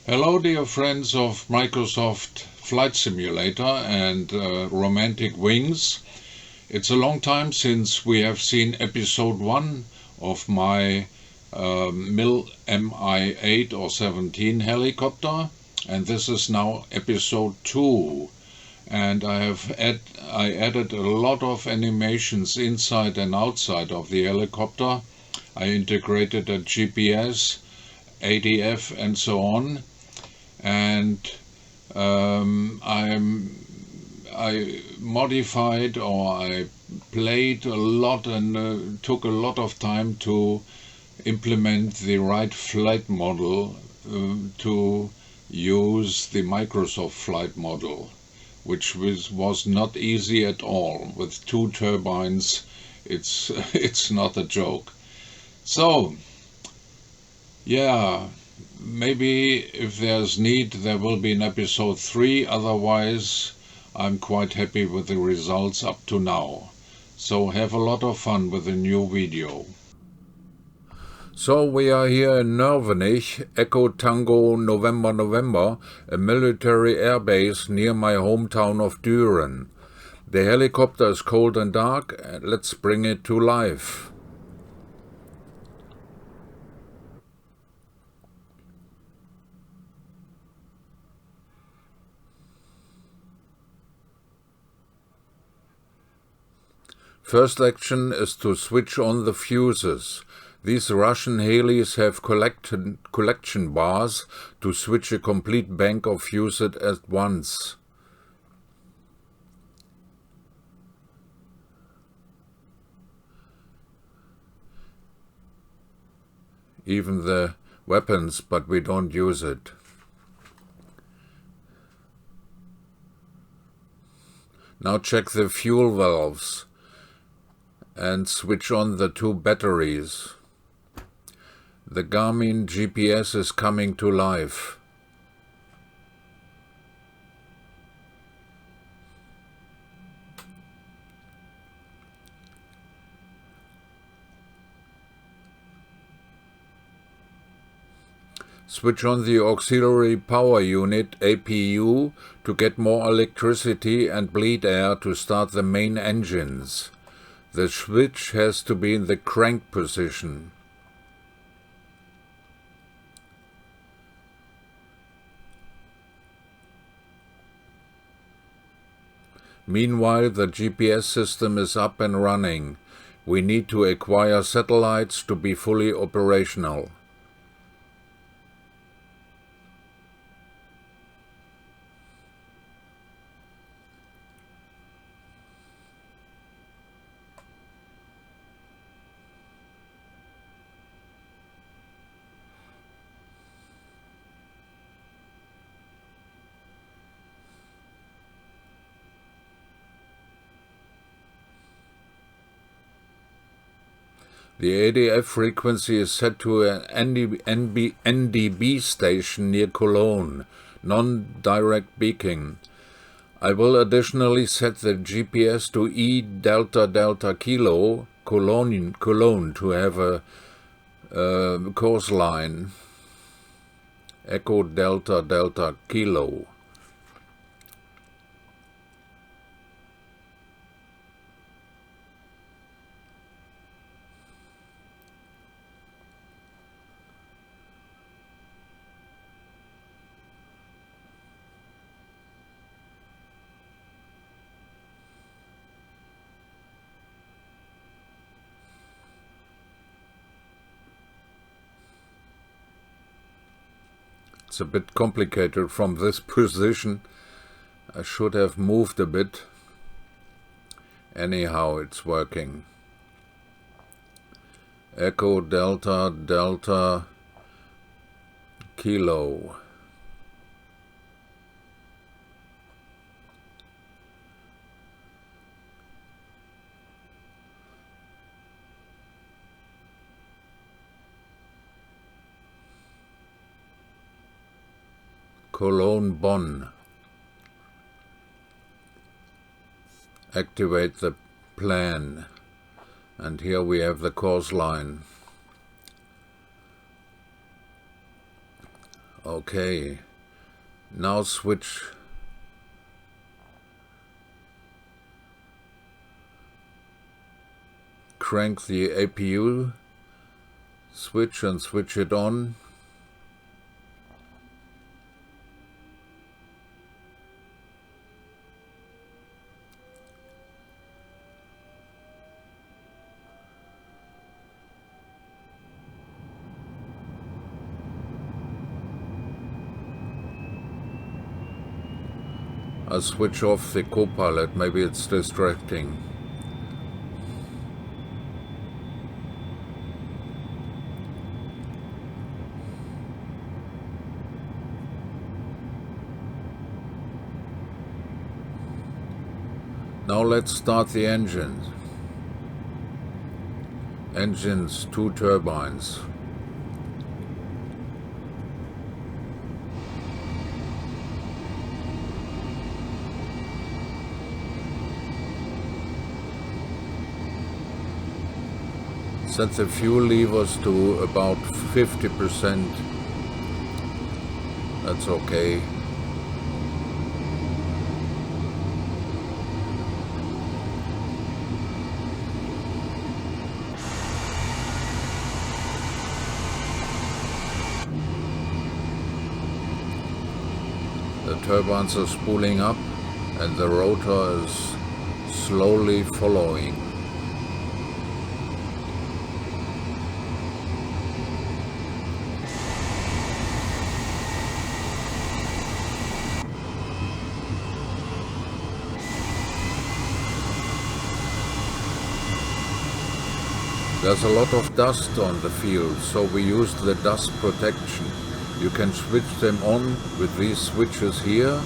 Hello, dear friends of Microsoft Flight Simulator and Romantic Wings. It's a long time since we have seen episode 1 of my Mi-8 or 17 helicopter, and this is now episode 2. And I added a lot of animations inside and outside of the helicopter. I integrated a GPS, ADF, and so on. And I modified or I played a lot and took a lot of time to implement the right flight model to use the Microsoft flight model, which was not easy at all. With 2 turbines, it's not a joke. So, yeah. Maybe if there's need, there will be an episode 3. Otherwise, I'm quite happy with the results up to now. So have a lot of fun with the new video. So we are here in Nörvenich, Echo Tango November November, a military airbase near my hometown of Düren. The helicopter is cold and dark, and let's bring it to life. First action is to switch on the fuses. These Russian helis have collection bars to switch a complete bank of fuses at once. Even the weapons, but we don't use it. Now check the fuel valves and switch on the 2 batteries. The Garmin GPS is coming to life. Switch on the auxiliary power unit APU to get more electricity and bleed air to start the main engines. The switch has to be in the crank position. Meanwhile, the GPS system is up and running. We need to acquire satellites to be fully operational. The ADF frequency is set to an NDB station near Cologne, non-direct beacon. I will additionally set the GPS to E Delta Delta Kilo, Cologne to have a course line. Echo Delta Delta Kilo. It's a bit complicated from this position. I should have moved a bit. Anyhow, it's working. Echo Delta Delta Kilo. Cologne Bonn. Activate the plan. And here we have the course line. Okay, now switch. Crank the APU switch and switch it on. I'll switch off the Copilot, maybe it's distracting. Now let's start the engines. Engines, 2 turbines. Set the fuel levers to about 50%. That's okay. The turbines are spooling up and the rotor is slowly following. There's a lot of dust on the field, so we used the dust protection. You can switch them on with these switches here.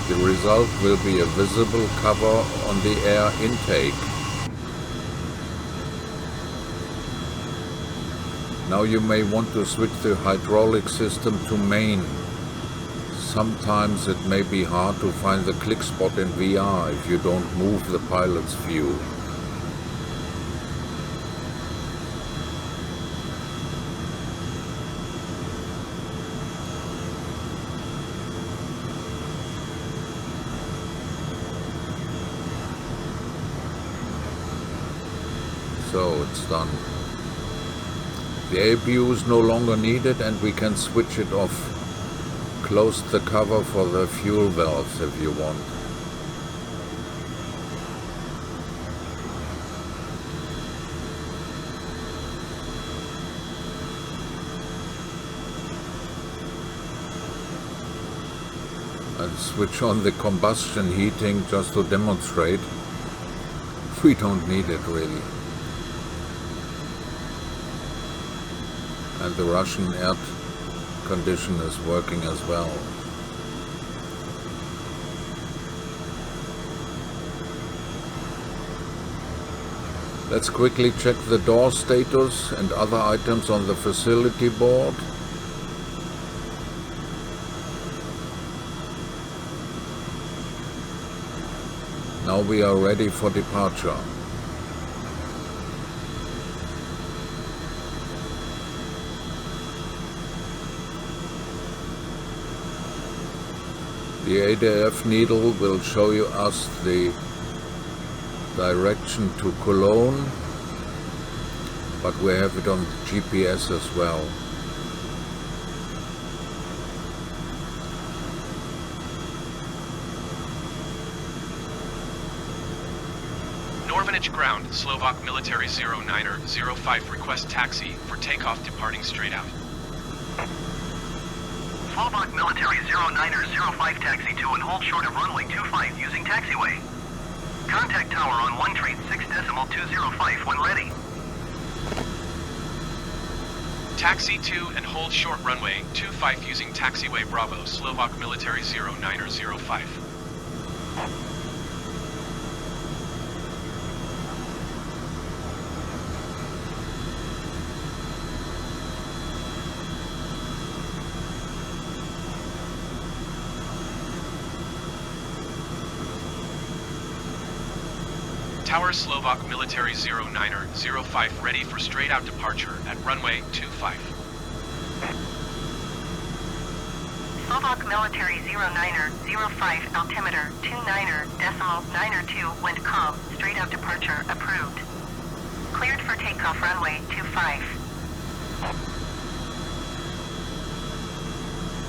The result will be a visible cover on the air intake. Now you may want to switch the hydraulic system to main. Sometimes it may be hard to find the click spot in VR if you don't move the pilot's view. So it's done. The APU is no longer needed and we can switch it off. Close the cover for the fuel valves if you want. And switch on the combustion heating just to demonstrate. We don't need it really. And the Russian air condition is working as well. Let's quickly check the door status and other items on the facility board. Now we are ready for departure. The ADF needle will show us the direction to Cologne, but we have it on GPS as well. Norvenich ground, Slovak military 09er 05 request taxi for takeoff departing straight out. Slovak military 09er 05 taxi to and hold short of runway 25 using taxiway. Contact tower on 1 train 6.205 when ready. Taxi to and hold short runway 25 using taxiway Bravo, Slovak military 09er 05. Tower Slovak military 09er 05 ready for straight out departure at runway 25. Slovak Military 09er 05 altimeter 29.902 wind calm, straight out departure approved. Cleared for takeoff runway 25.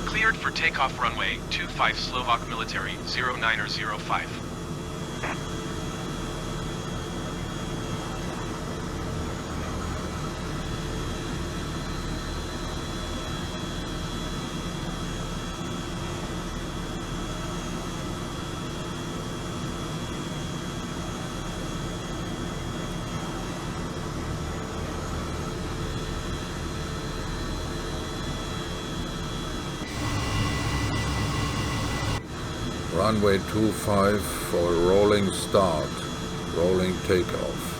Cleared for takeoff runway 25 Slovak Military 09er 05. Runway 25 for rolling start, rolling takeoff.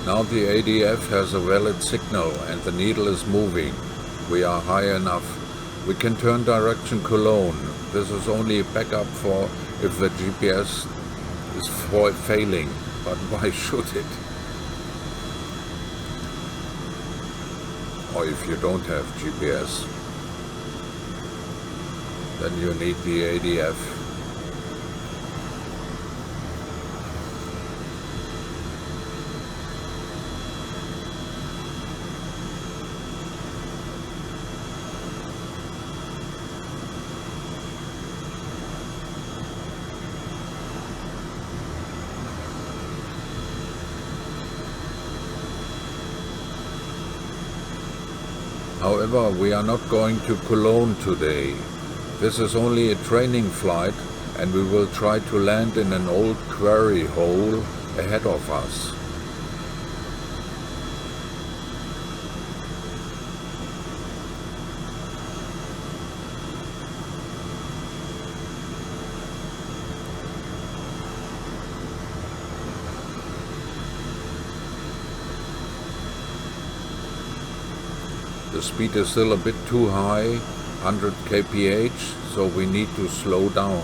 Now the ADF has a valid signal and the needle is moving. We are high enough. We can turn direction Cologne. This is only a backup for if the GPS is failing, but why should it? Or if you don't have GPS, then you need the ADF. However, we are not going to Cologne today. This is only a training flight and we will try to land in an old quarry hole ahead of us. The speed is still a bit too high, 100 kph, so we need to slow down.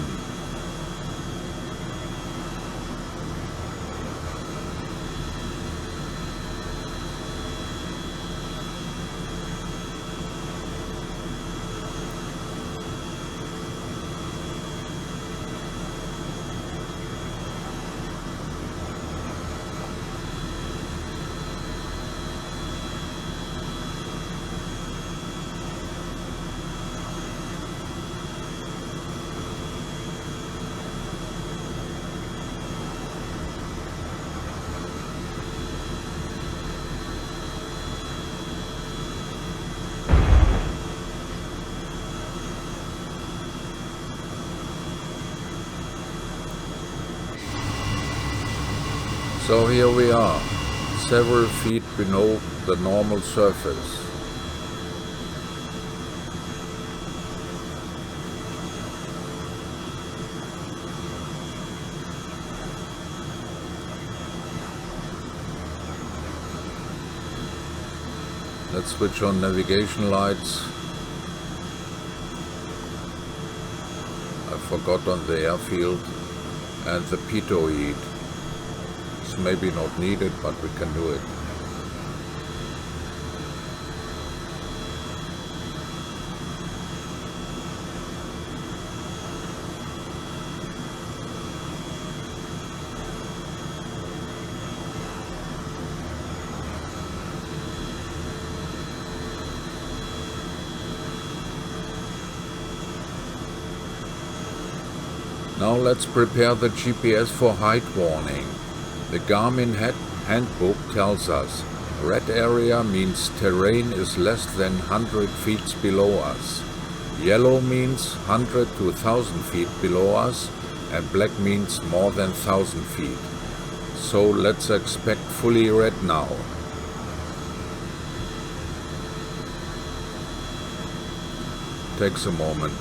So here we are, several feet below the normal surface. Let's switch on navigation lights. I forgot on the airfield, and the pitot heat. It's maybe not needed, but we can do it. Now let's prepare the GPS for height warning. The Garmin handbook tells us red area means terrain is less than 100 feet below us. Yellow means 100 to 1000 feet below us, and black means more than 1000 feet. So let's expect fully red now. Takes a moment.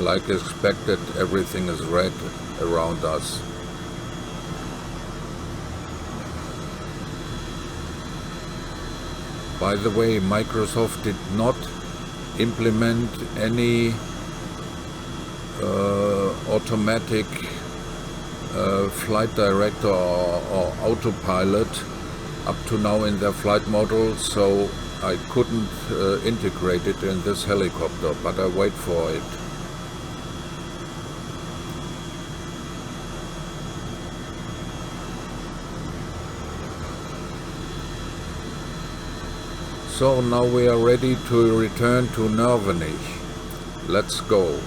Like expected, everything is red around us. By the way, Microsoft did not implement any automatic flight director or autopilot up to now in their flight model, so I couldn't integrate it in this helicopter, but I wait for it. So now we are ready to return to Norvenich. Let's go.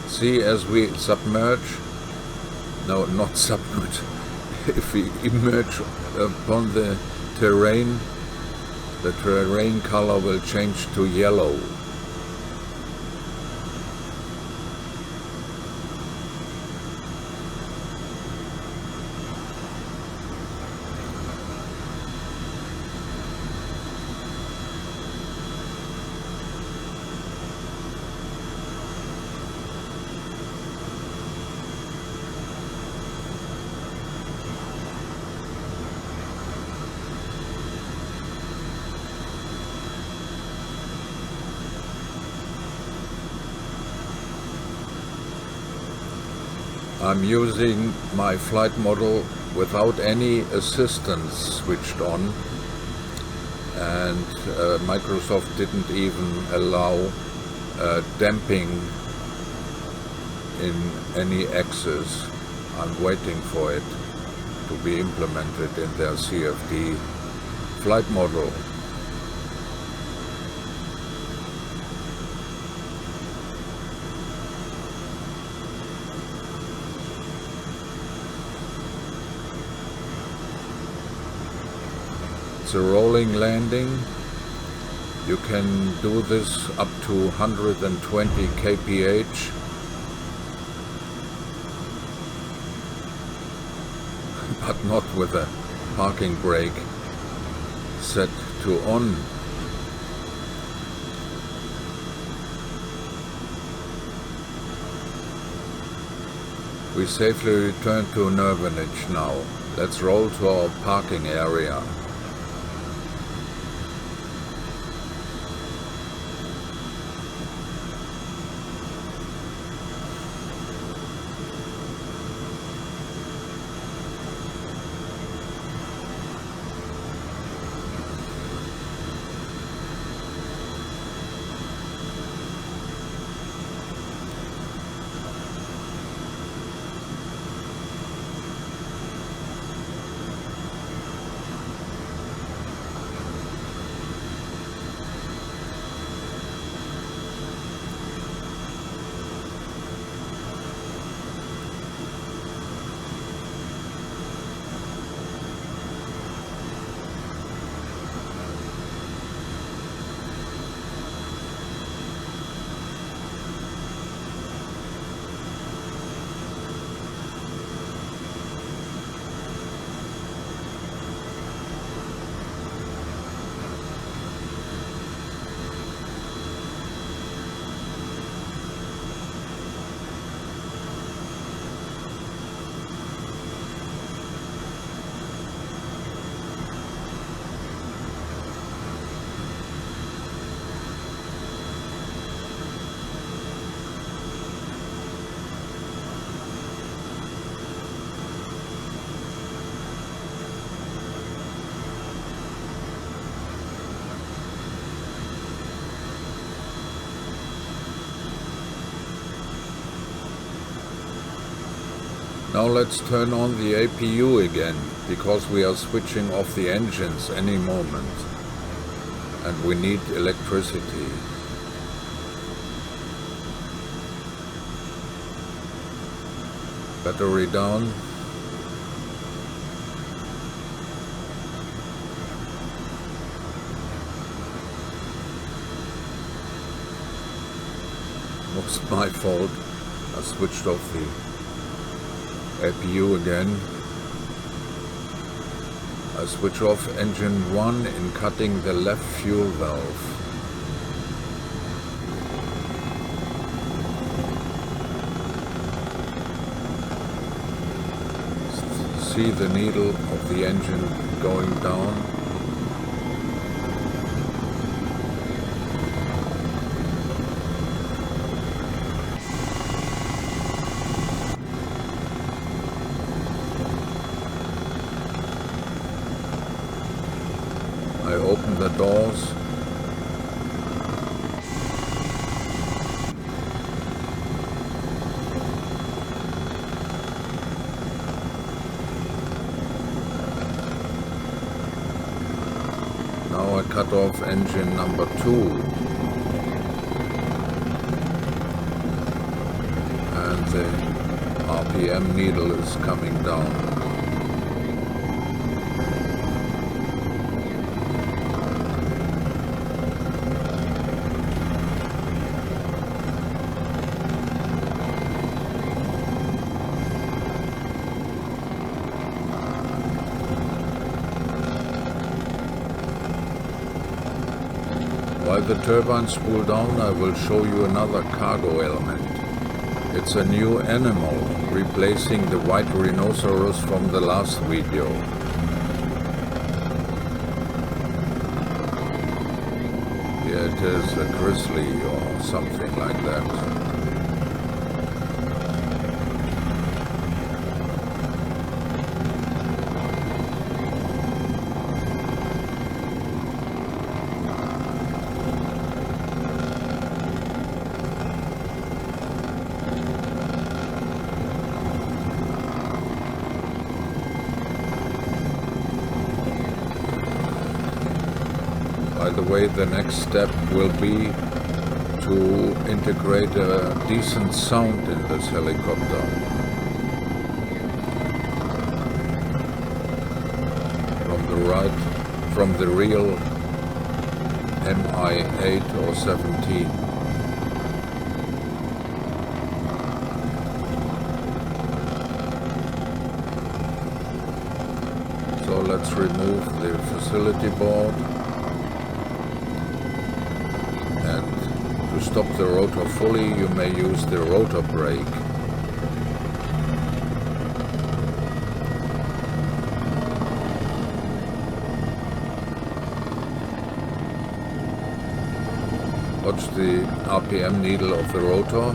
See, as we submerge, no, not submerge, if we emerge upon the terrain color will change to yellow. I'm using my flight model without any assistance switched on, and Microsoft didn't even allow damping in any axis. I'm waiting for it to be implemented in their CFD flight model. A rolling landing. You can do this up to 120 kph. But not with a parking brake set to on. We safely return to Norvenich now. Let's roll to our parking area. Now let's turn on the APU again, because we are switching off the engines any moment. And we need electricity. Battery down. Was my fault. I switched off the APU again. I switch off engine 1 in cutting the left fuel valve. See the needle of the engine going down. I open the doors. Now I cut off engine number 2. And the RPM needle is coming down. While the turbines spool down, I will show you another cargo element. It's a new animal, replacing the white rhinoceros from the last video. Yeah, it is a grizzly or something like that. By the way, the next step will be to integrate a decent sound in this helicopter. From the real Mi-8 or 17. So let's remove the facility board. To stop the rotor fully, you may use the rotor brake. Watch the RPM needle of the rotor.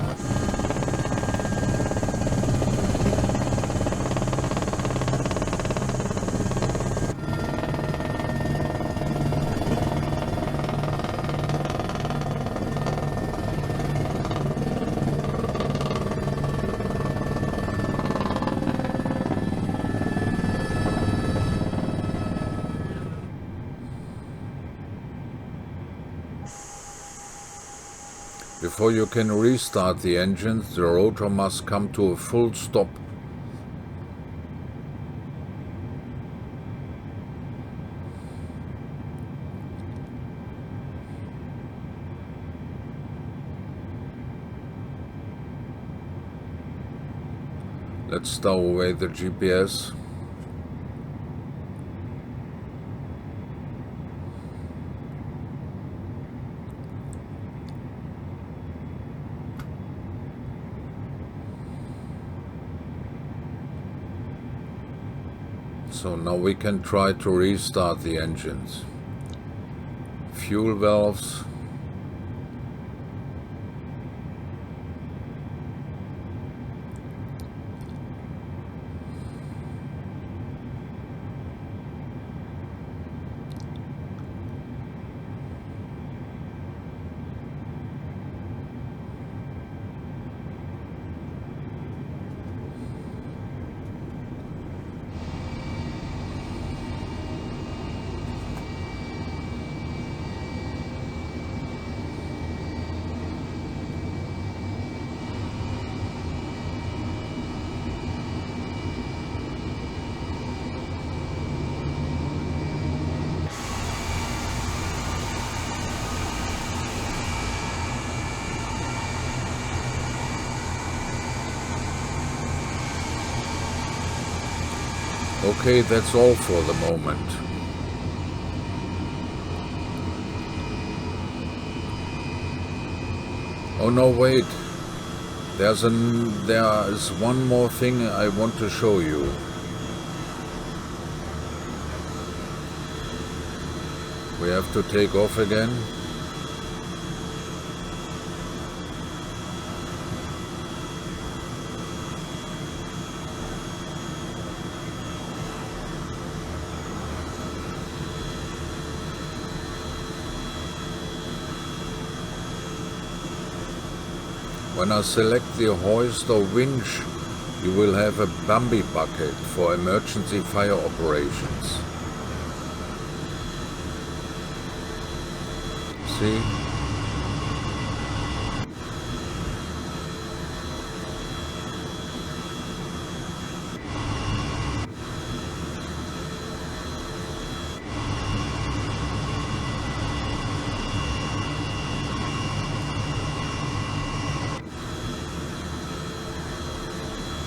Before you can restart the engines, the rotor must come to a full stop. Let's stow away the GPS. So now we can try to restart the engines. Fuel valves. Okay, that's all for the moment. Oh no, wait. There is one more thing I want to show you. We have to take off again. When I select the hoist or winch, you will have a Bambi bucket for emergency fire operations. See?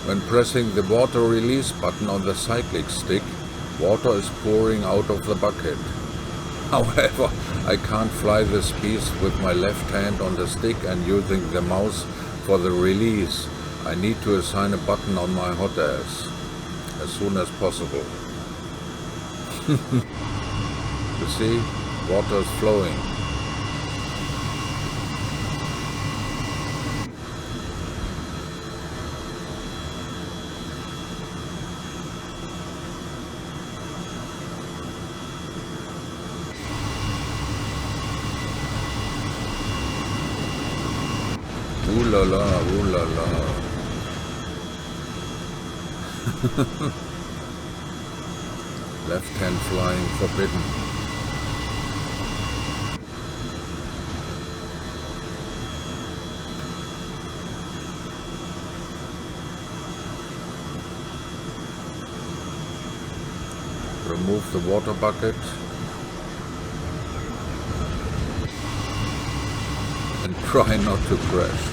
When pressing the water release button on the cyclic stick, water is pouring out of the bucket. However, I can't fly this piece with my left hand on the stick and using the mouse for the release. I need to assign a button on my HOTAS as soon as possible. You see, water is flowing. Ooh la la, ooh la la. Left hand flying forbidden. Remove the water bucket. And try not to crash.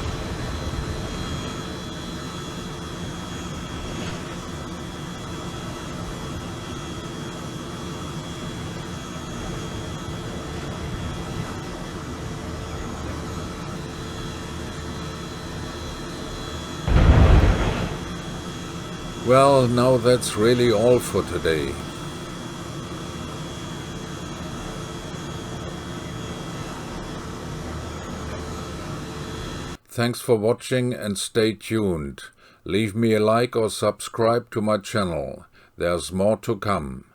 Well, now that's really all for today. Thanks for watching and stay tuned. Leave me a like or subscribe to my channel. There's more to come.